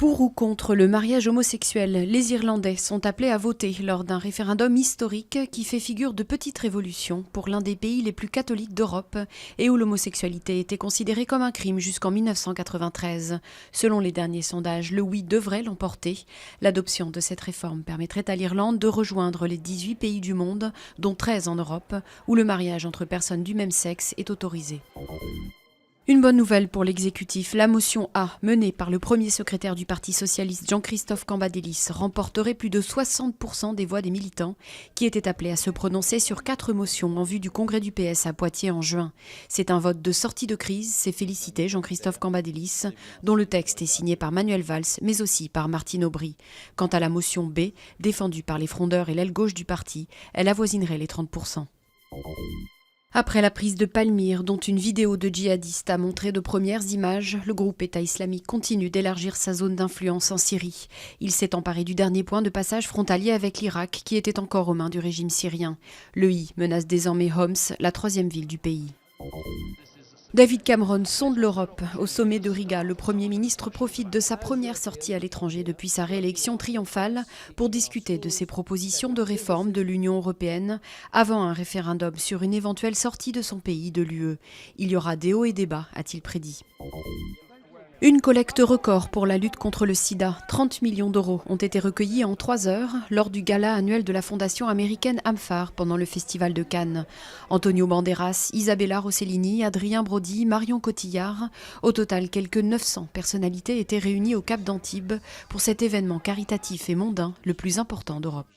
Pour ou contre le mariage homosexuel, les Irlandais sont appelés à voter lors d'un référendum historique qui fait figure de petite révolution pour l'un des pays les plus catholiques d'Europe et où l'homosexualité était considérée comme un crime jusqu'en 1993. Selon les derniers sondages, le oui devrait l'emporter. L'adoption de cette réforme permettrait à l'Irlande de rejoindre les 18 pays du monde, dont 13 en Europe, où le mariage entre personnes du même sexe est autorisé. Une bonne nouvelle pour l'exécutif, la motion A, menée par le premier secrétaire du Parti socialiste Jean-Christophe Cambadélis, remporterait plus de 60% des voix des militants qui étaient appelés à se prononcer sur 4 motions en vue du congrès du PS à Poitiers en juin. C'est un vote de sortie de crise, s'est félicité Jean-Christophe Cambadélis, dont le texte est signé par Manuel Valls, mais aussi par Martine Aubry. Quant à la motion B, défendue par les frondeurs et l'aile gauche du parti, elle avoisinerait les 30%. Après la prise de Palmyre, dont une vidéo de djihadistes a montré de premières images, le groupe État islamique continue d'élargir sa zone d'influence en Syrie. Il s'est emparé du dernier point de passage frontalier avec l'Irak, qui était encore aux mains du régime syrien. Le I menace désormais Homs, la 3e ville du pays. David Cameron sonde l'Europe. Au sommet de Riga, le Premier ministre profite de sa première sortie à l'étranger depuis sa réélection triomphale pour discuter de ses propositions de réforme de l'Union européenne avant un référendum sur une éventuelle sortie de son pays de l'UE. Il y aura des hauts et des bas, a-t-il prédit. Une collecte record pour la lutte contre le sida. 30 millions d'euros ont été recueillis en 3 heures lors du gala annuel de la fondation américaine AMFAR pendant le festival de Cannes. Antonio Banderas, Isabella Rossellini, Adrien Brody, Marion Cotillard. Au total, quelques 900 personnalités étaient réunies au Cap d'Antibes pour cet événement caritatif et mondain le plus important d'Europe.